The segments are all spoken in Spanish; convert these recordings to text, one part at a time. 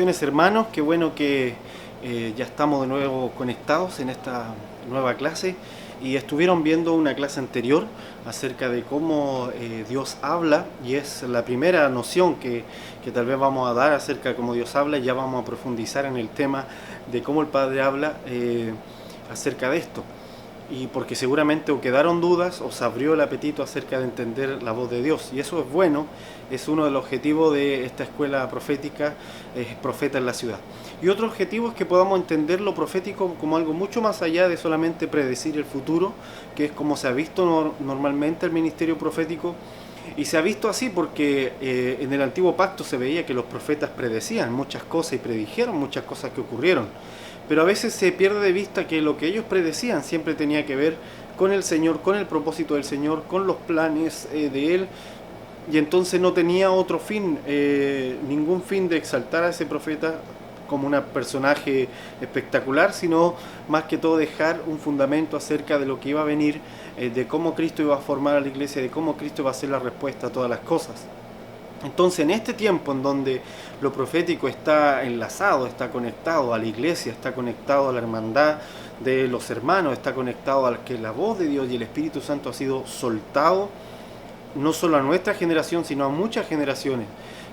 Bendiciones, hermanos, qué bueno que ya estamos de nuevo conectados en esta nueva clase y estuvieron viendo una clase anterior acerca de cómo Dios habla, y es la primera noción que tal vez vamos a dar acerca de cómo Dios habla. Ya vamos a profundizar en el tema de cómo el Padre habla acerca de esto. Y porque seguramente o quedaron dudas o se abrió el apetito acerca de entender la voz de Dios. Y eso es bueno, es uno de los objetivos de esta escuela profética, Profeta en la Ciudad. Y otro objetivo es que podamos entender lo profético como algo mucho más allá de solamente predecir el futuro, que es como se ha visto normalmente el ministerio profético. Y se ha visto así porque en el antiguo pacto se veía que los profetas predecían muchas cosas y predijeron muchas cosas que ocurrieron. Pero a veces se pierde de vista que lo que ellos predecían siempre tenía que ver con el Señor, con el propósito del Señor, con los planes de Él, y entonces no tenía otro fin, ningún fin de exaltar a ese profeta como un personaje espectacular, sino más que todo dejar un fundamento acerca de lo que iba a venir, de cómo Cristo iba a formar a la iglesia, de cómo Cristo iba a ser la respuesta a todas las cosas. Entonces, en este tiempo en donde lo profético está enlazado, está conectado a la iglesia, está conectado a la hermandad de los hermanos, está conectado a que la voz de Dios y el Espíritu Santo ha sido soltado, no solo a nuestra generación, sino a muchas generaciones,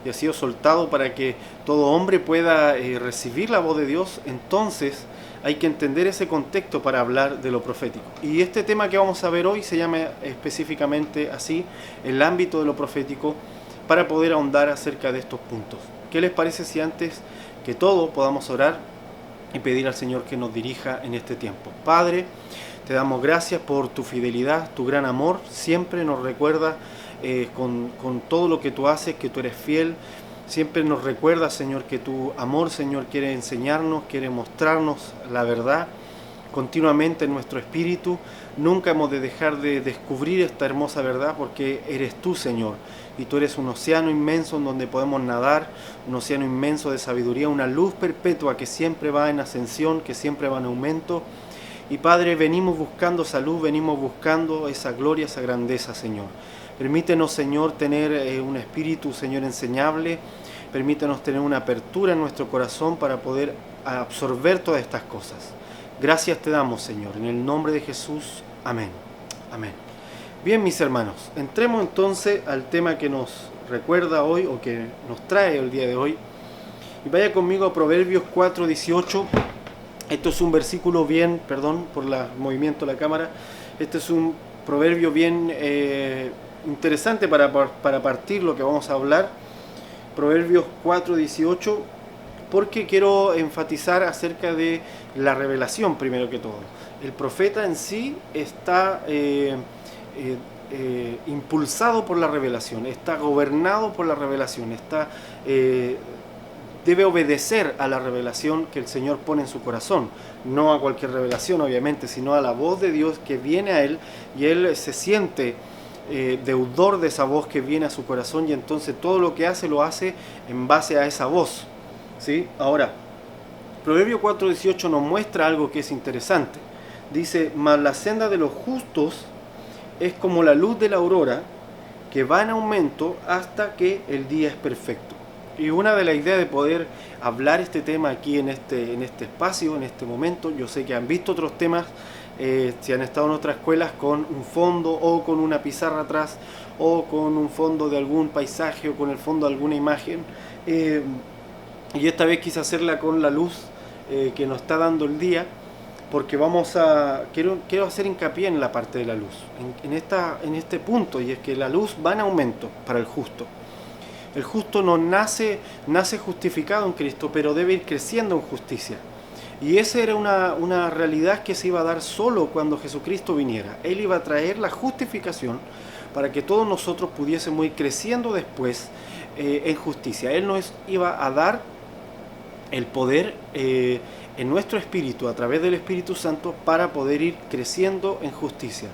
y ha sido soltado para que todo hombre pueda recibir la voz de Dios. Entonces hay que entender ese contexto para hablar de lo profético. Y este tema que vamos a ver hoy se llama específicamente así, el ámbito de lo profético, para poder ahondar acerca de estos puntos. ¿Qué les parece si antes que todo podamos orar y pedir al Señor que nos dirija en este tiempo? Padre, te damos gracias por tu fidelidad, tu gran amor. Siempre nos recuerda con todo lo que tú haces, que tú eres fiel. Siempre nos recuerda, Señor, que tu amor, Señor, quiere enseñarnos, quiere mostrarnos la verdad continuamente en nuestro espíritu. Nunca hemos de dejar de descubrir esta hermosa verdad, porque eres tú, Señor, y tú eres un océano inmenso en donde podemos nadar, un océano inmenso de sabiduría, una luz perpetua que siempre va en ascensión, que siempre va en aumento. Y Padre, venimos buscando salud, venimos buscando esa gloria, esa grandeza, Señor. Permítenos, Señor, tener un espíritu, Señor, enseñable. Permítenos tener una apertura en nuestro corazón para poder absorber todas estas cosas. Gracias te damos, Señor, en el nombre de Jesús. Amén. Amén. Bien, mis hermanos, entremos entonces al tema que nos recuerda hoy, o que nos trae el día de hoy. Y vaya conmigo a Proverbios 4:18. Esto es un versículo bien, perdón por el movimiento de la cámara, este es un proverbio bien interesante para partir lo que vamos a hablar. Proverbios 4:18, porque quiero enfatizar acerca de la revelación primero que todo. El profeta en sí está impulsado por la revelación, está gobernado por la revelación, debe obedecer a la revelación que el Señor pone en su corazón, no a cualquier revelación obviamente, sino a la voz de Dios que viene a él, y él se siente deudor de esa voz que viene a su corazón, y entonces todo lo que hace lo hace en base a esa voz, ¿sí? Ahora, Proverbio 4:18 nos muestra algo que es interesante. Dice: mas la senda de los justos es como la luz de la aurora, que va en aumento hasta que el día es perfecto. Y una de las ideas de poder hablar este tema aquí en este espacio, en este momento, yo sé que han visto otros temas, si han estado en otras escuelas, con un fondo o con una pizarra atrás, o con un fondo de algún paisaje, o con el fondo de alguna imagen, y esta vez quise hacerla con la luz que nos está dando el día, porque quiero hacer hincapié en la parte de la luz, en este punto, y es que la luz va en aumento para el justo. El justo no nace justificado en Cristo, pero debe ir creciendo en justicia. Y esa era una realidad que se iba a dar solo cuando Jesucristo viniera. Él iba a traer la justificación para que todos nosotros pudiésemos ir creciendo después en justicia. Él nos iba a dar el poder en nuestro espíritu, a través del Espíritu Santo, para poder ir creciendo en justicia.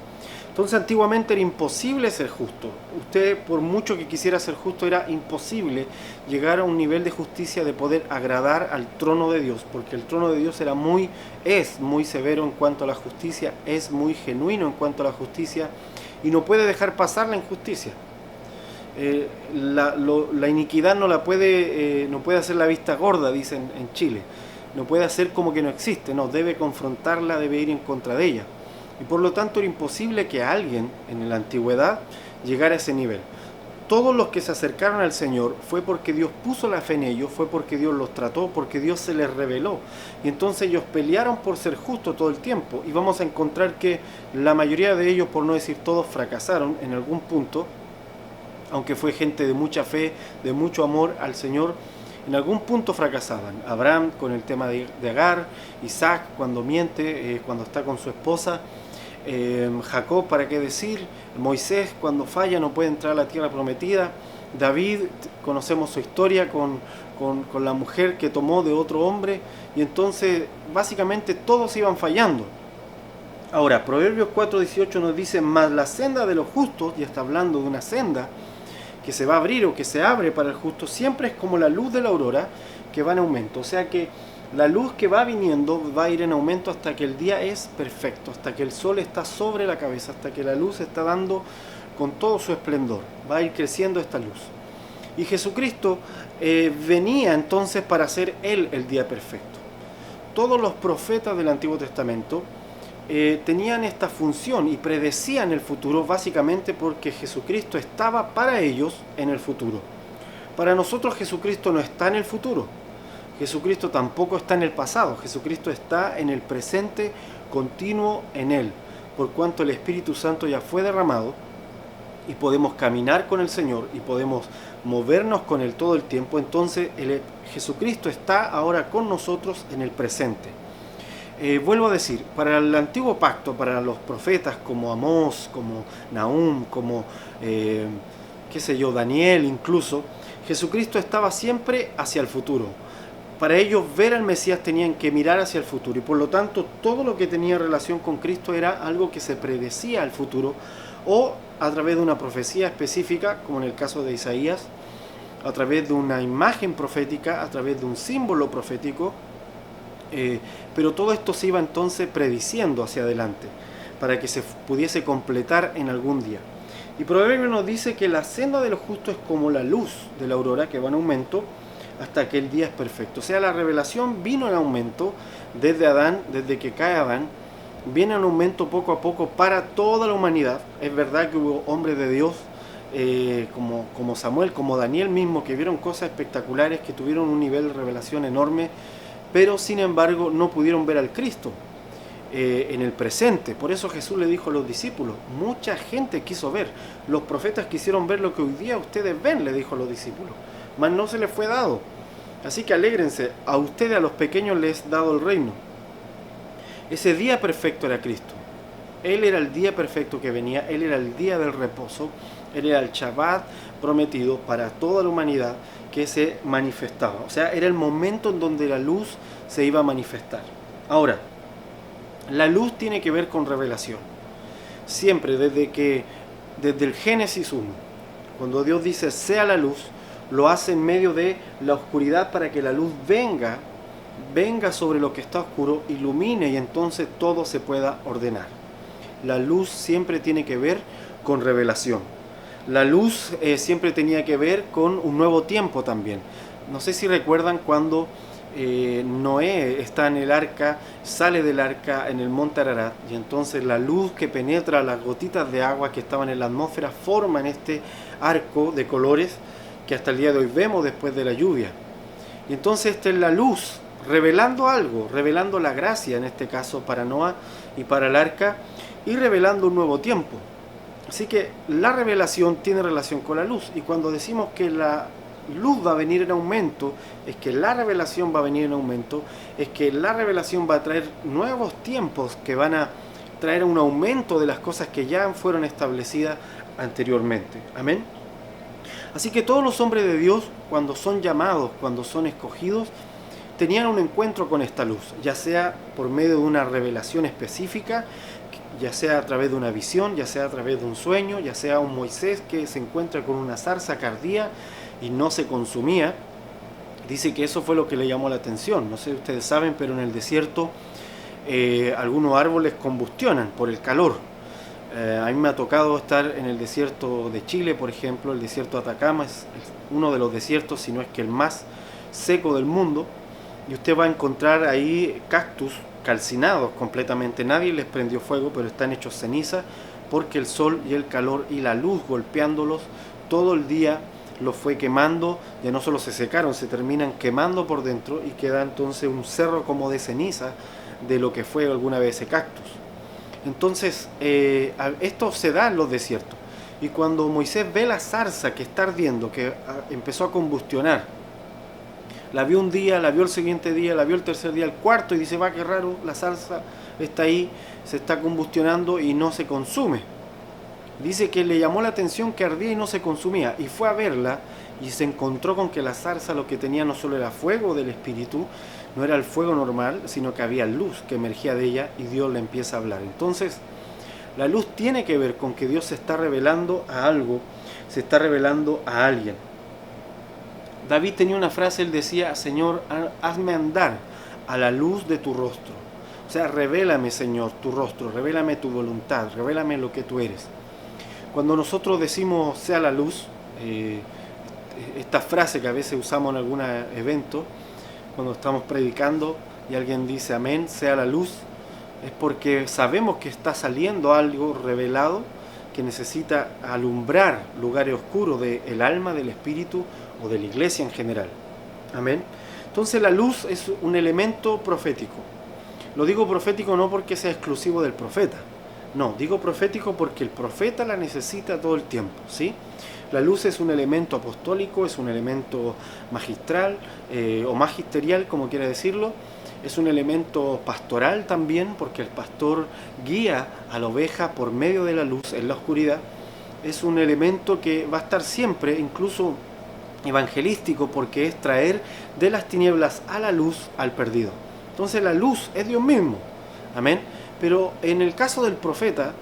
Entonces, antiguamente era imposible ser justo. Usted, por mucho que quisiera ser justo, era imposible llegar a un nivel de justicia de poder agradar al trono de Dios, porque el trono de Dios es muy severo en cuanto a la justicia, es muy genuino en cuanto a la justicia, y no puede dejar pasar la injusticia. La iniquidad no puede hacer la vista gorda, dicen en Chile. No puede hacer como que no existe, no, debe confrontarla, debe ir en contra de ella. Y por lo tanto era imposible que alguien en la antigüedad llegara a ese nivel. Todos los que se acercaron al Señor fue porque Dios puso la fe en ellos, fue porque Dios los trató, porque Dios se les reveló. Y entonces ellos pelearon por ser justos todo el tiempo. Y vamos a encontrar que la mayoría de ellos, por no decir todos, fracasaron en algún punto, aunque fue gente de mucha fe, de mucho amor al Señor. En algún punto fracasaban. Abraham con el tema de Agar, Isaac cuando miente, cuando está con su esposa, Jacob, para qué decir, Moisés cuando falla no puede entrar a la tierra prometida, David, conocemos su historia con la mujer que tomó de otro hombre, y entonces básicamente todos iban fallando. Ahora, Proverbios 4:18 nos dice, mas la senda de los justos, y está hablando de una senda que se va a abrir o que se abre para el justo, siempre es como la luz de la aurora que va en aumento. O sea que la luz que va viniendo va a ir en aumento hasta que el día es perfecto, hasta que el sol está sobre la cabeza, hasta que la luz está dando con todo su esplendor. Va a ir creciendo esta luz. Y Jesucristo venía entonces para hacer Él el día perfecto. Todos los profetas del Antiguo Testamento tenían esta función y predecían el futuro básicamente porque Jesucristo estaba para ellos en el futuro. Para nosotros Jesucristo no está en el futuro, Jesucristo tampoco está en el pasado, Jesucristo está en el presente continuo en Él, por cuanto el Espíritu Santo ya fue derramado y podemos caminar con el Señor y podemos movernos con Él todo el tiempo. Entonces Jesucristo está ahora con nosotros en el presente. Vuelvo a decir, para el antiguo pacto, para los profetas como Amós, como Nahum, como Daniel incluso, Jesucristo estaba siempre hacia el futuro. Para ellos ver al Mesías tenían que mirar hacia el futuro, y por lo tanto todo lo que tenía relación con Cristo era algo que se predecía al futuro, o a través de una profecía específica, como en el caso de Isaías, a través de una imagen profética, a través de un símbolo profético. Pero todo esto se iba entonces prediciendo hacia adelante para que se pudiese completar en algún día. Y Proverbios nos dice que la senda de los justos es como la luz de la aurora que va en aumento hasta que el día es perfecto. O sea, la revelación vino en aumento desde Adán, desde que cae Adán, viene en aumento poco a poco para toda la humanidad. Es verdad que hubo hombres de Dios como Samuel, como Daniel mismo, que vieron cosas espectaculares, que tuvieron un nivel de revelación enorme, pero sin embargo no pudieron ver al Cristo en el presente. Por eso Jesús le dijo a los discípulos, mucha gente quiso ver, los profetas quisieron ver lo que hoy día ustedes ven, le dijo a los discípulos, mas no se les fue dado. Así que alégrense, a ustedes, a los pequeños, les he dado el reino. Ese día perfecto era Cristo. Él era el día perfecto que venía, Él era el día del reposo, Él era el Shabbat prometido para toda la humanidad que se manifestaba. O sea, era el momento en donde la luz se iba a manifestar. Ahora, la luz tiene que ver con revelación. Siempre, desde el Génesis 1, cuando Dios dice sea la luz, lo hace en medio de la oscuridad para que la luz venga sobre lo que está oscuro, ilumine y entonces todo se pueda ordenar. La luz siempre tiene que ver con revelación. La luz siempre tenía que ver con un nuevo tiempo también. No sé si recuerdan cuando Noé está en el arca, sale del arca en el monte Ararat, y entonces la luz que penetra las gotitas de agua que estaban en la atmósfera forman este arco de colores que hasta el día de hoy vemos después de la lluvia. Y entonces esta es la luz revelando algo, revelando la gracia en este caso para Noé y para el arca, y revelando un nuevo tiempo. Así que la revelación tiene relación con la luz, y cuando decimos que la luz va a venir en aumento, es que la revelación va a venir en aumento, es que la revelación va a traer nuevos tiempos que van a traer un aumento de las cosas que ya fueron establecidas anteriormente. Amén. Así que todos los hombres de Dios, cuando son llamados, cuando son escogidos, tenían un encuentro con esta luz, ya sea por medio de una revelación específica, ya sea a través de una visión, ya sea a través de un sueño, ya sea un Moisés que se encuentra con una zarza que ardía y no se consumía. Dice que eso fue lo que le llamó la atención. No sé si ustedes saben, pero en el desierto algunos árboles combustionan por el calor. A mí me ha tocado estar en el desierto de Chile, por ejemplo. El desierto de Atacama es uno de los desiertos, si no es que el más seco del mundo, y usted va a encontrar ahí cactus calcinados completamente. Nadie les prendió fuego, pero están hechos ceniza porque el sol y el calor y la luz golpeándolos todo el día los fue quemando. Ya no solo se secaron, se terminan quemando por dentro y queda entonces un cerro como de ceniza de lo que fue alguna vez ese cactus. Entonces esto se da en los desiertos, y cuando Moisés ve la zarza que está ardiendo, que empezó a combustionar, la vio un día, la vio el siguiente día, la vio el tercer día, el cuarto, y dice, va, qué raro, la zarza está ahí, se está combustionando y no se consume. Dice que le llamó la atención que ardía y no se consumía, y fue a verla y se encontró con que la zarza lo que tenía no solo era fuego del espíritu, no era el fuego normal, sino que había luz que emergía de ella, y Dios le empieza a hablar. Entonces, la luz tiene que ver con que Dios se está revelando a algo, se está revelando a alguien. David tenía una frase, él decía, Señor, hazme andar a la luz de tu rostro. O sea, revélame, Señor, tu rostro, revélame tu voluntad, revélame lo que tú eres. Cuando nosotros decimos sea la luz, esta frase que a veces usamos en algún evento, cuando estamos predicando y alguien dice amén, sea la luz, es porque sabemos que está saliendo algo revelado que necesita alumbrar lugares oscuros del alma, del espíritu o de la iglesia en general. Amén. Entonces la luz es un elemento profético. Lo digo profético no porque sea exclusivo del profeta. No, digo profético porque el profeta la necesita todo el tiempo, ¿sí? La luz es un elemento apostólico, es un elemento magistral o magisterial, como quiera decirlo. Es un elemento pastoral también, porque el pastor guía a la oveja por medio de la luz en la oscuridad. Es un elemento que va a estar siempre, incluso evangelístico, porque es traer de las tinieblas a la luz al perdido. Entonces la luz es Dios mismo. Amén. Pero en el caso del profeta,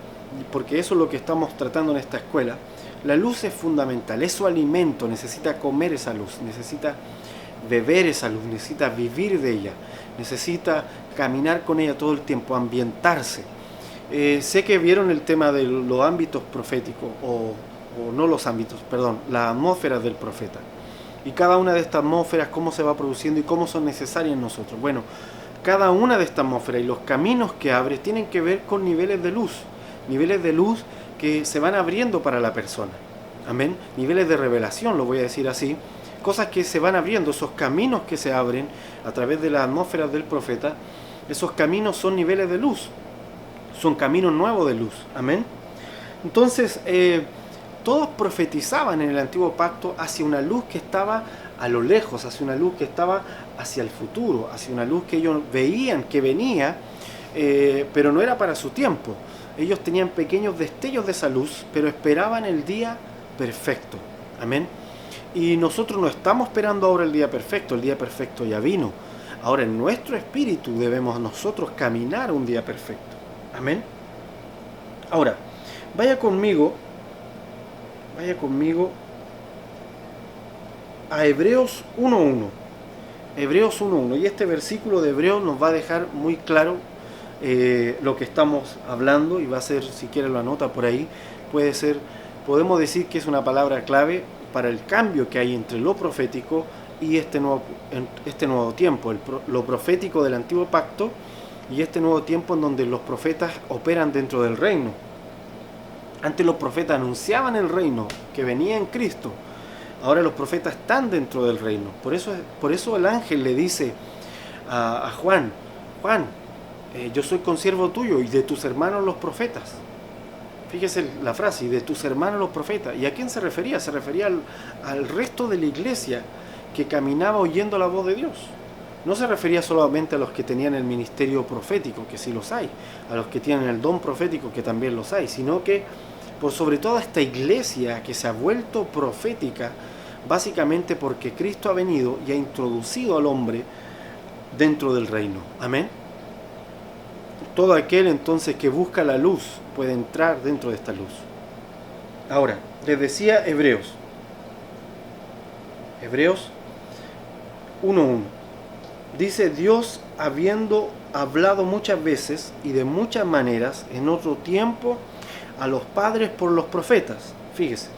porque eso es lo que estamos tratando en esta escuela, la luz es fundamental, es su alimento, necesita comer esa luz, necesita beber esa luz, necesita vivir de ella, necesita caminar con ella todo el tiempo, ambientarse. Sé que vieron el tema de los ámbitos proféticos, o no los ámbitos, perdón, la atmósfera del profeta. Y cada una de estas atmósferas, cómo se va produciendo y cómo son necesarias en nosotros. Bueno, cada una de estas atmósferas y los caminos que abre tienen que ver con niveles de luz que se van abriendo para la persona. Amén. Niveles de revelación, lo voy a decir así. Cosas que se van abriendo, esos caminos que se abren a través de las atmósferas del profeta, esos caminos son niveles de luz, son caminos nuevos de luz. Amén. Entonces, todos profetizaban en el antiguo pacto hacia una luz que estaba a lo lejos, hacia una luz que estaba hacia el futuro, hacia una luz que ellos veían que venía, pero no era para su tiempo. Ellos tenían pequeños destellos de esa luz, pero esperaban el día perfecto. Amén. Y nosotros no estamos esperando ahora el día perfecto ya vino. Ahora en nuestro espíritu debemos nosotros caminar un día perfecto. Amén. Ahora, vaya conmigo a Hebreos 1.1. Hebreos 1.1. Y este versículo de Hebreos nos va a dejar muy claro lo que estamos hablando, y va a ser, si quiere lo anota por ahí, podemos decir que es una palabra clave para el cambio que hay entre lo profético y este nuevo tiempo, lo profético del antiguo pacto y este nuevo tiempo en donde los profetas operan dentro del reino. Antes los profetas anunciaban el reino que venía en Cristo, ahora los profetas están dentro del reino. Por eso el ángel le dice a Juan, yo soy consiervo tuyo y de tus hermanos los profetas. Fíjese la frase, y de tus hermanos los profetas. ¿Y a quién se refería? Se refería al resto de la iglesia que caminaba oyendo la voz de Dios. No se refería solamente a los que tenían el ministerio profético, que sí los hay, a los que tienen el don profético, que también los hay, sino que por sobre todo a esta iglesia que se ha vuelto profética, básicamente porque Cristo ha venido y ha introducido al hombre dentro del reino. Amén. Todo aquel entonces que busca la luz puede entrar dentro de esta luz. Ahora, les decía Hebreos 1.1. Dice: Dios, habiendo hablado muchas veces y de muchas maneras en otro tiempo a los padres por los profetas. Fíjese,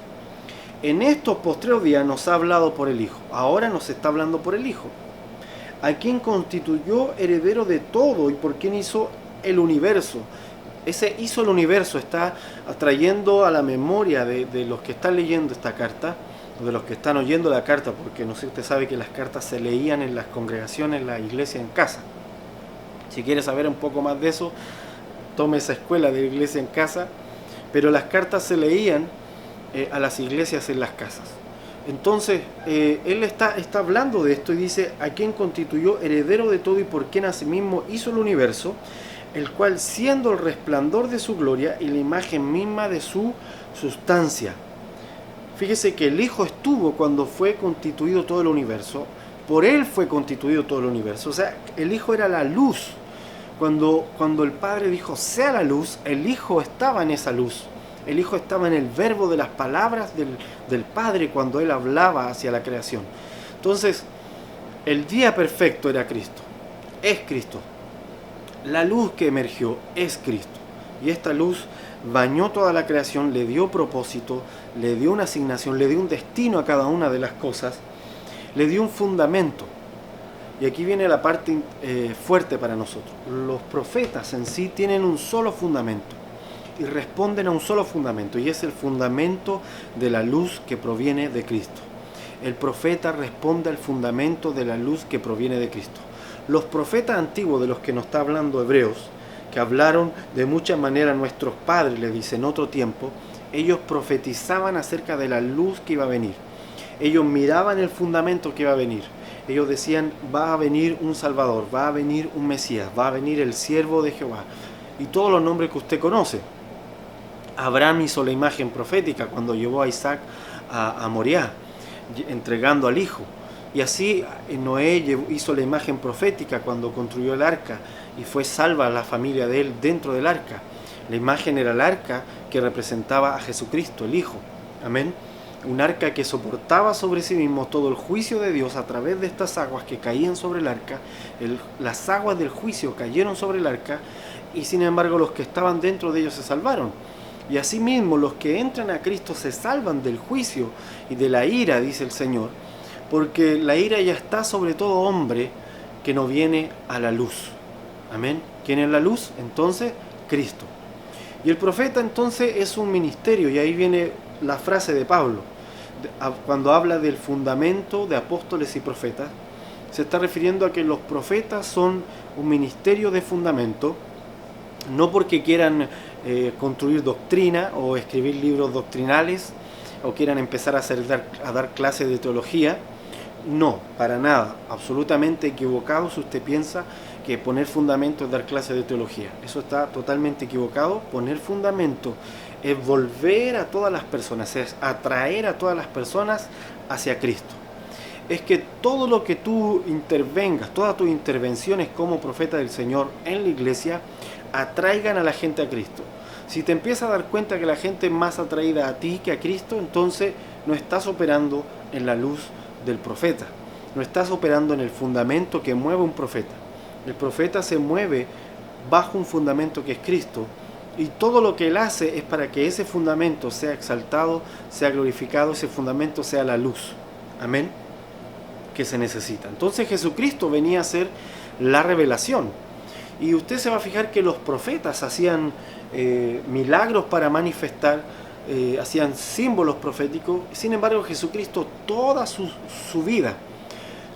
en estos postreros días nos ha hablado por el Hijo. Ahora nos está hablando por el Hijo, a quien constituyó heredero de todo y por quien hizo el universo. Ese hizo el universo está atrayendo a la memoria de los que están leyendo esta carta, o de los que están oyendo la carta, porque no sé si usted sabe que las cartas se leían en las congregaciones, en la iglesia en casa. Si quiere saber un poco más de eso, tome esa escuela de iglesia en casa, pero las cartas se leían a las iglesias en las casas. Entonces, él está hablando de esto y dice, a quien constituyó heredero de todo y por quien asimismo hizo el universo, el cual siendo el resplandor de su gloria y la imagen misma de su sustancia. Fíjese que el Hijo estuvo cuando fue constituido todo el universo, por Él fue constituido todo el universo, o sea, el Hijo era la luz. Cuando el Padre dijo, sea la luz, el Hijo estaba en esa luz. El Hijo estaba en el verbo de las palabras del Padre cuando Él hablaba hacia la creación. Entonces, el día perfecto era Cristo, es Cristo. La luz que emergió es Cristo. Y esta luz bañó toda la creación, le dio propósito, le dio una asignación, le dio un destino a cada una de las cosas, le dio un fundamento. Y aquí viene la parte fuerte para nosotros. Los profetas en sí tienen un solo fundamento y responden a un solo fundamento, y es el fundamento de la luz que proviene de Cristo. El profeta responde al fundamento de la luz que proviene de Cristo. Los profetas antiguos de los que nos está hablando Hebreos, que hablaron de muchas maneras nuestros padres, le dice en otro tiempo, ellos profetizaban acerca de la luz que iba a venir. Ellos miraban el fundamento que iba a venir. Ellos decían, va a venir un Salvador, va a venir un Mesías, va a venir el siervo de Jehová. Y todos los nombres que usted conoce. Abraham hizo la imagen profética cuando llevó a Isaac a Moriah, entregando al hijo. Y así Noé hizo la imagen profética cuando construyó el arca y fue salva la familia de él dentro del arca. La imagen era el arca que representaba a Jesucristo, el Hijo. Amén. Un arca que soportaba sobre sí mismo todo el juicio de Dios a través de estas aguas que caían sobre el arca. Las aguas del juicio cayeron sobre el arca y sin embargo los que estaban dentro de ellos se salvaron. Y asimismo los que entran a Cristo se salvan del juicio y de la ira, dice el Señor, porque la ira ya está sobre todo hombre que no viene a la luz. Amén. ¿Quién es la luz? Entonces, Cristo. Y el profeta entonces es un ministerio, y ahí viene la frase de Pablo. Cuando habla del fundamento de apóstoles y profetas, se está refiriendo a que los profetas son un ministerio de fundamento, no porque quieran construir doctrina o escribir libros doctrinales o quieran empezar a dar clases de teología. No, para nada, absolutamente equivocado si usted piensa que poner fundamento es dar clases de teología. Eso está totalmente equivocado. Poner fundamento es volver a todas las personas, es atraer a todas las personas hacia Cristo. Es que todo lo que tú intervengas, todas tus intervenciones como profeta del Señor en la iglesia, atraigan a la gente a Cristo. Si te empiezas a dar cuenta que la gente es más atraída a ti que a Cristo, entonces no estás operando en la luz del profeta, no estás operando en el fundamento que mueve un profeta. El profeta se mueve bajo un fundamento que es Cristo, y todo lo que él hace es para que ese fundamento sea exaltado, sea glorificado, ese fundamento sea la luz, amén, que se necesita. Entonces Jesucristo venía a ser la revelación, y usted se va a fijar que los profetas hacían milagros para manifestar, hacían símbolos proféticos. Sin embargo, Jesucristo toda su vida,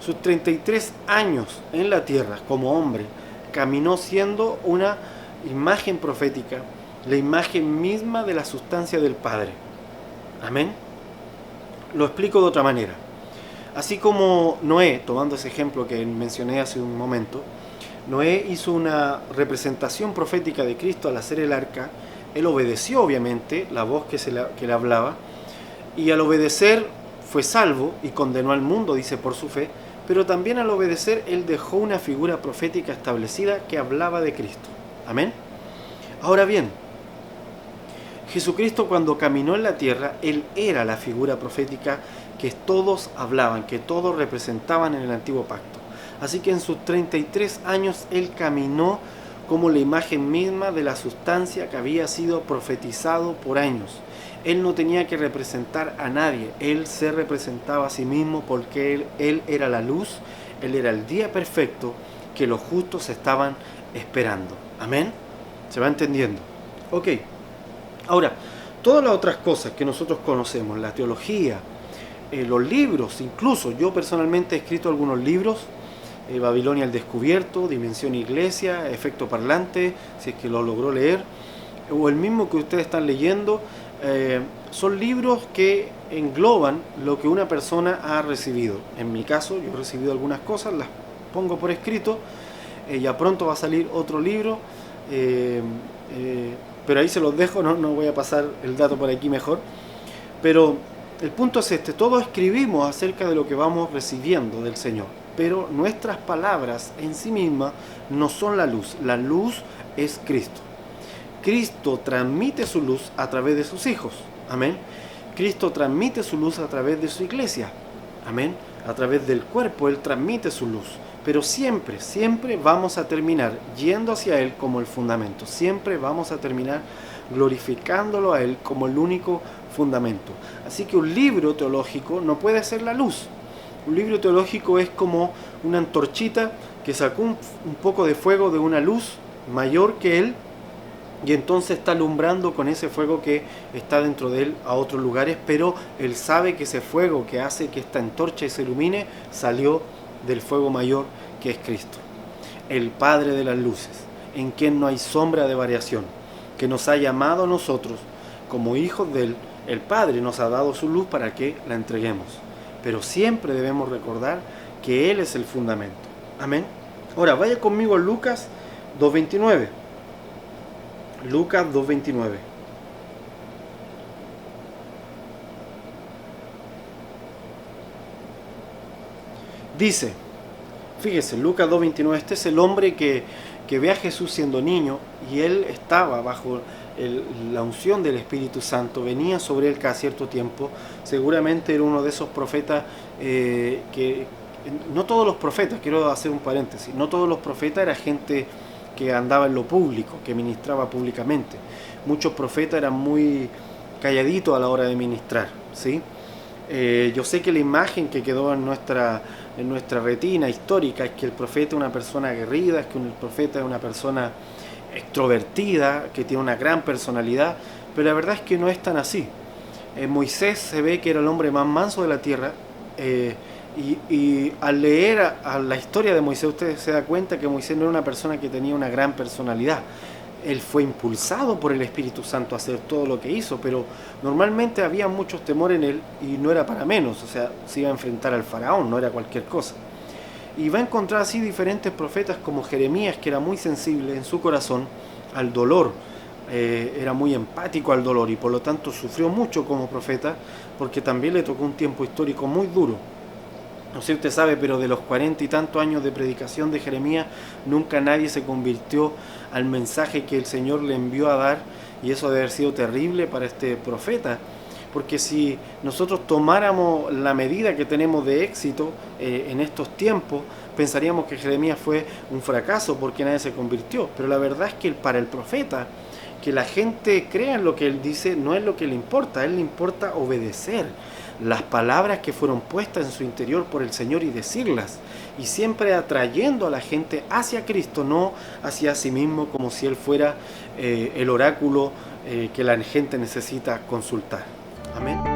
sus 33 años en la tierra como hombre, caminó siendo una imagen profética, la imagen misma de la sustancia del Padre. Amén. Lo explico de otra manera. Así como Noé, tomando ese ejemplo que mencioné hace un momento, Noé hizo una representación profética de Cristo al hacer el arca. Él obedeció obviamente la voz que le hablaba, y al obedecer fue salvo y condenó al mundo, dice, por su fe, pero también al obedecer él dejó una figura profética establecida que hablaba de Cristo. Amén. Ahora bien, Jesucristo cuando caminó en la tierra, él era la figura profética que todos hablaban, que todos representaban en el antiguo pacto. Así que en sus 33 años él caminó como la imagen misma de la sustancia que había sido profetizado por años. Él no tenía que representar a nadie, Él se representaba a sí mismo porque Él era la luz, Él era el día perfecto que los justos estaban esperando. Amén. ¿Se va entendiendo? Ok. Ahora, todas las otras cosas que nosotros conocemos, la teología, los libros, incluso yo personalmente he escrito algunos libros, Babilonia al descubierto, Dimensión Iglesia, Efecto Parlante, si es que lo logró leer, o el mismo que ustedes están leyendo, son libros que engloban lo que una persona ha recibido. En mi caso, yo he recibido algunas cosas, las pongo por escrito, ya pronto va a salir otro libro, pero ahí se los dejo, no voy a pasar el dato por aquí mejor, pero el punto es este: todos escribimos acerca de lo que vamos recibiendo del Señor, pero nuestras palabras en sí mismas no son la luz es Cristo. Cristo transmite su luz a través de sus hijos, amén. Cristo transmite su luz a través de su iglesia, amén. A través del cuerpo Él transmite su luz, pero siempre vamos a terminar yendo hacia Él como el fundamento, siempre vamos a terminar glorificándolo a Él como el único fundamento. Así que un libro teológico no puede ser la luz. Un libro teológico es como una antorchita que sacó un poco de fuego de una luz mayor que él, y entonces está alumbrando con ese fuego que está dentro de él a otros lugares, pero él sabe que ese fuego que hace que esta antorcha se ilumine salió del fuego mayor que es Cristo, el Padre de las luces, en quien no hay sombra de variación, que nos ha llamado a nosotros como hijos de él. El Padre nos ha dado su luz para que la entreguemos, pero siempre debemos recordar que Él es el fundamento. Amén. Ahora, vaya conmigo a Lucas 2.29. Lucas 2.29. Dice, fíjese, Lucas 2.29, este es el hombre que ve a Jesús siendo niño, y él estaba bajo la unción del Espíritu Santo, venía sobre él cada cierto tiempo. Seguramente era uno de esos profetas que, no todos los profetas, quiero hacer un paréntesis, no todos los profetas eran gente que andaba en lo público, que ministraba públicamente. Muchos profetas eran muy calladitos a la hora de ministrar, ¿sí? Yo sé que la imagen que quedó en nuestra retina histórica es que el profeta es una persona aguerrida, es que el profeta es una persona extrovertida, que tiene una gran personalidad, pero la verdad es que no es tan así. Moisés se ve que era el hombre más manso de la tierra, y al leer a la historia de Moisés, usted se da cuenta que Moisés no era una persona que tenía una gran personalidad. Él fue impulsado por el Espíritu Santo a hacer todo lo que hizo, pero normalmente había muchos temor en él, y no era para menos. O sea, se iba a enfrentar al faraón, no era cualquier cosa. Y va a encontrar así diferentes profetas como Jeremías, que era muy sensible en su corazón al dolor, era muy empático al dolor, y por lo tanto sufrió mucho como profeta, porque también le tocó un tiempo histórico muy duro. No sé si usted sabe, pero de los 40 y tantos años de predicación de Jeremías, nunca nadie se convirtió al mensaje que el Señor le envió a dar, y eso debe haber sido terrible para este profeta, porque si nosotros tomáramos la medida que tenemos de éxito en estos tiempos, pensaríamos que Jeremías fue un fracaso porque nadie se convirtió. Pero la verdad es que para el profeta, que la gente crea en lo que él dice, no es lo que le importa. A él le importa obedecer las palabras que fueron puestas en su interior por el Señor y decirlas, y siempre atrayendo a la gente hacia Cristo, no hacia sí mismo, como si él fuera el oráculo que la gente necesita consultar. Amén.